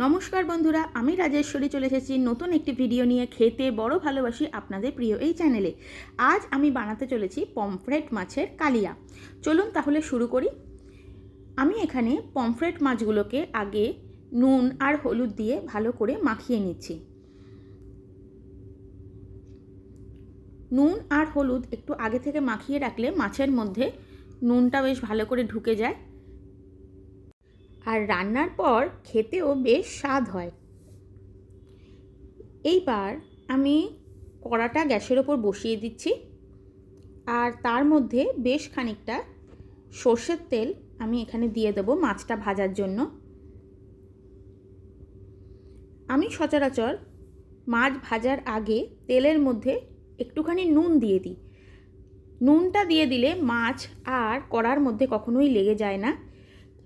নমস্কার বন্ধুরা, আমি রাজেশ্বরী চলে এসেছি নতুন একটি ভিডিও নিয়ে। খেতে বড় ভালোবাসি আপনাদের প্রিয় এই চ্যানেলে। আজ আমি বানাতে চলেছি পমফ্রেট মাছের কালিয়া। চলুন তাহলে শুরু করি। আমি এখানে পমফ্রেট মাছগুলোকে আগে নুন আর হলুদ দিয়ে ভালো করে মাখিয়ে নিচ্ছি। নুন আর হলুদ একটু আগে থেকে মাখিয়ে রাখলে মাছের মধ্যে নুনটা বেশ ভালো করে ঢুকে যায়, আর রান্নার পর খেতেও বেশ স্বাদ হয়। এইবার আমি কড়াটা গ্যাসের ওপর বসিয়ে দিচ্ছি, আর তার মধ্যে বেশ খানিকটা সর্ষের তেল আমি এখানে দিয়ে দেবো মাছটা ভাজার জন্য। আমি সচরাচর মাছ ভাজার আগে তেলের মধ্যে একটুখানি নুন দিয়ে দিই। নুনটা দিয়ে দিলে মাছ আর কড়ার মধ্যে কখনোই লেগে যায় না,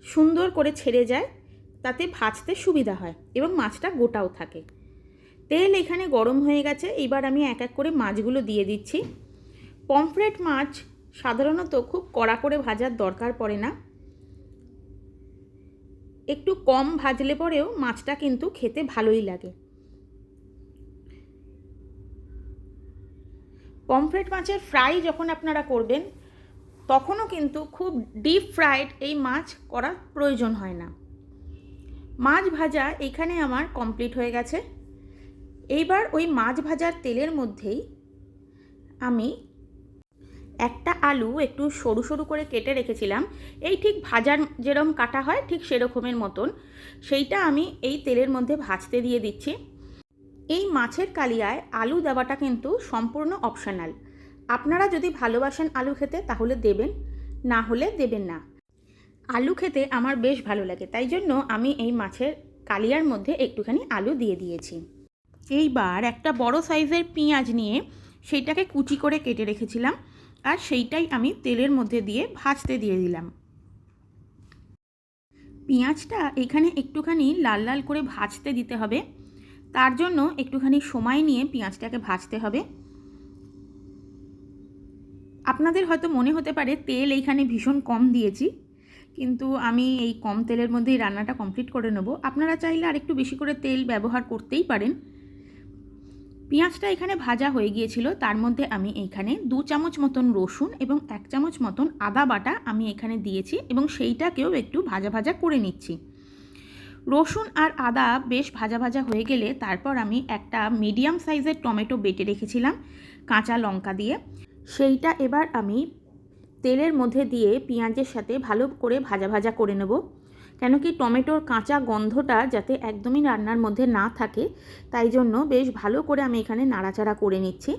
সুন্দর করে ছেড়ে যায়, তাতে ভাজতে সুবিধা হয় এবং মাছটা গোটাও থাকে। তেল এখানে গরম হয়ে গেছে, এবার আমি এক এক করে মাছগুলো দিয়ে দিচ্ছি। পমফ্রেট মাছ সাধারণত খুব কড়া করে ভাজার দরকার পড়ে না, একটু কম ভাজলে পরেও মাছটা কিন্তু খেতে ভালোই লাগে। পমফ্রেট মাছের ফ্রাই যখন আপনারা করবেন তখনও কিন্তু খুব ডিপ ফ্রাইড এই মাছ করার প্রয়োজন হয় না। মাছ ভাজা এখানে আমার কমপ্লিট হয়ে গেছে। এইবার ওই মাছ ভাজার তেলের মধ্যেই আমি একটা আলু একটু সরু সরু করে কেটে রেখেছিলাম, এই ঠিক ভাজার যেরকম কাটা হয় ঠিক সেরকমের মতন, সেইটা আমি এই তেলের মধ্যে ভাজতে দিয়ে দিচ্ছি। এই মাছের কালিয়ায় আলু দেওয়াটা কিন্তু সম্পূর্ণ অপশনাল। আপনারা যদি ভালোবাসেন আলু খেতে তাহলে দেবেন, না হলে দেবেন না। আলু খেতে আমার বেশ ভালো লাগে, তাই জন্য আমি এই মাছের কালিয়ার মধ্যে একটুখানি আলু দিয়ে দিয়েছি। এইবার একটা বড় সাইজের পেঁয়াজ নিয়ে সেইটাকে কুচি করে কেটে রেখেছিলাম, আর সেইটাই আমি তেলের মধ্যে দিয়ে ভাজতে দিয়ে দিলাম। পেঁয়াজটা এখানে একটুখানি লাল লাল করে ভাজতে দিতে হবে, তার জন্য একটুখানি সময় নিয়ে পেঁয়াজটাকে ভাজতে হবে। আপনাদের হয়তো মনে হতে পারে তেল এইখানে ভীষণ কম দিয়েছি, কিন্তু আমি এই কম তেলের মধ্যেই রান্নাটা কমপ্লিট করে নেব। আপনারা চাইলে আর একটু বেশি করে তেল ব্যবহার করতেই পারেন। পেঁয়াজটা এখানে ভাজা হয়ে গিয়েছিল, তার মধ্যে আমি এইখানে 2 চামচ মতন রসুন এবং 1 চামচ মতন আদা বাটা আমি এখানে দিয়েছি এবং সেইটাকেও একটু ভাজা ভাজা করে নিচ্ছি। রসুন আর আদা বেশ ভাজা ভাজা হয়ে গেলে তারপর আমি একটা মিডিয়াম সাইজের টমেটো বেটে রেখেছিলাম কাঁচা লঙ্কা দিয়ে, সেইটা এবার আমি তেলের মধ্যে দিয়ে পেঁয়াজের সাথে ভালো করে ভাজা ভাজা করে নেব, কেন কি টমেটোর কাঁচা গন্ধটা যাতে একদমই রান্নার মধ্যে না থাকে, তাই জন্য বেশ ভালো করে আমি এখানে নাড়াচাড়া করে নিচ্ছি।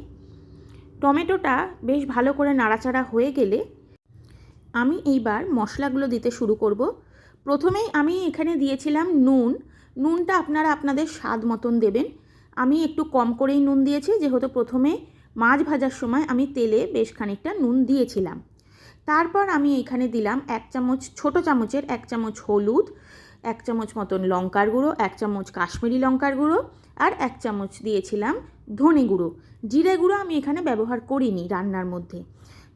টমেটোটা বেশ ভালো করে নাড়াচাড়া হয়ে গেলে আমি এইবার মশলাগুলো দিতে শুরু করব। প্রথমেই আমি এখানে দিয়েছিলাম নুন। নুনটা আপনারা আপনাদের স্বাদ মতন দেবেন। আমি একটু কম করেই নুন দিয়েছি, যেহেতু প্রথমে মাছ ভাজার সময় আমি তেলে বেশ খানিকটা নুন দিয়েছিলাম। তারপর আমি এখানে দিলাম 1 চামচ, ছোটো চামচের 1 চামচ হলুদ, 1 চামচ মতন লঙ্কার গুঁড়ো, 1 চামচ কাশ্মীরি লঙ্কার গুঁড়ো, আর 1 চামচ দিয়েছিলাম ধনে গুঁড়ো। জিরে গুঁড়ো আমি এখানে ব্যবহার করিনি রান্নার মধ্যে।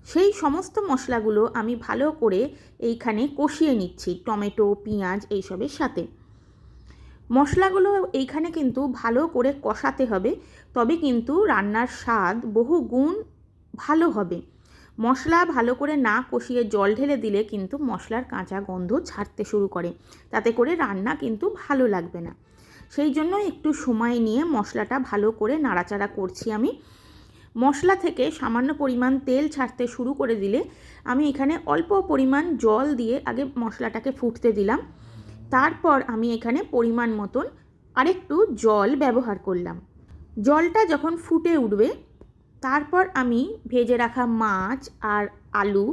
সেই সমস্ত মশলাগুলো আমি ভালো করে এইখানে কষিয়ে নিচ্ছি টমেটো, পেঁয়াজ এইসবের সাথে। মশলাগুলো এইখানে কিন্তু ভালো করে কষাতে হবে, তবে কিন্তু রান্নার স্বাদ বহু গুণ ভালো হবে। মশলা ভালো করে না কষিয়ে জল ঢেলে দিলে কিন্তু মশলার কাঁচা গন্ধ ছাড়তে শুরু করে, তাতে করে রান্না কিন্তু ভালো লাগবে না। সেই জন্য একটু সময় নিয়ে মশলাটা ভালো করে নাড়াচাড়া করছি আমি। মশলা থেকে সামান্য পরিমাণ তেল ছাড়তে শুরু করে দিলে আমি এখানে অল্প পরিমাণ জল দিয়ে আগে মশলাটাকে ফুটতে দিলাম। তারপর আমি এখানে পরিমাণ মতন আরেকটু জল ব্যবহার করলাম। জলটা যখন ফুটে উঠবে তারপর আমি ভেজে রাখা মাছ আর আলু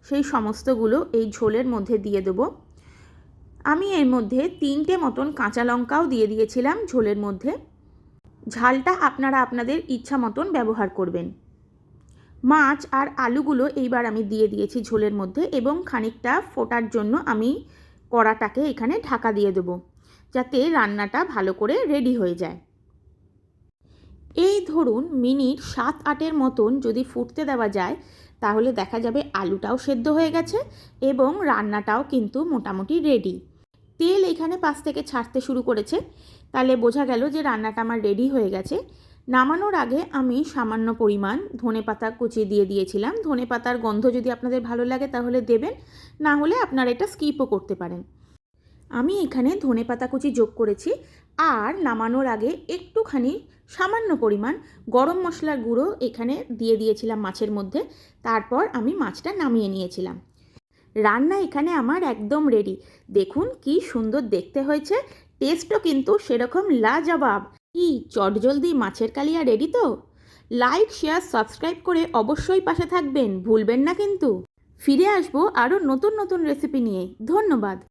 সেই সমস্তগুলো এই ঝোলের মধ্যে দিয়ে দেবো। আমি এর মধ্যে 3টে মতন কাঁচা লঙ্কাও দিয়ে দিয়েছিলাম ঝোলের মধ্যে। ঝালটা আপনারা আপনাদের ইচ্ছা মতন ব্যবহার করবেন। মাছ আর আলুগুলো এইবার আমি দিয়ে দিয়েছি ঝোলের মধ্যে, এবং খানিকটা ফোটার জন্য আমি কড়াটাকে এখানে ঢাকা দিয়ে দেবো, যাতে রান্নাটা ভালো করে রেডি হয়ে যায়। এই ধরুন মিনিট 7-8 মতন যদি ফুটতে দেওয়া যায়, তাহলে দেখা যাবে আলুটাও সেদ্ধ হয়ে গেছে এবং রান্নাটাও কিন্তু মোটামুটি রেডি। তেল এখানে পাশ থেকে ছাড়তে শুরু করেছে, তাহলে বোঝা গেল যে রান্নাটা আমার রেডি হয়ে গেছে। নামানোর আগে আমি সামান্য পরিমাণ ধনেপাতা কুচি দিয়ে দিয়েছিলাম। ধনেপাতার গন্ধ যদি আপনাদের ভালো লাগে তাহলে দেবেন, না হলে আপনারা এটা স্কিপও করতে পারেন। আমি এখানে ধনেপাতা কুচি যোগ করেছি, আর নামানোর আগে একটুখানি সামান্য পরিমাণ গরম মশলার গুঁড়ো এখানে দিয়ে দিয়েছিলাম মাছের মধ্যে। তারপর আমি মাছটা নামিয়ে নিয়েছিলাম। রান্না এখানে আমার একদম রেডি। দেখুন কি সুন্দর দেখতে হয়েছে, টেস্টও কিন্তু সেরকম লাজবাব। কি চটজলদি মাছের কালিয়া রেডি তো। লাইক, শেয়ার, সাবস্ক্রাইব করে অবশ্যই পাশে থাকবেন, ভুলবেন না কিন্তু। ফিরে আসবো আরও নতুন নতুন রেসিপি নিয়ে। ধন্যবাদ।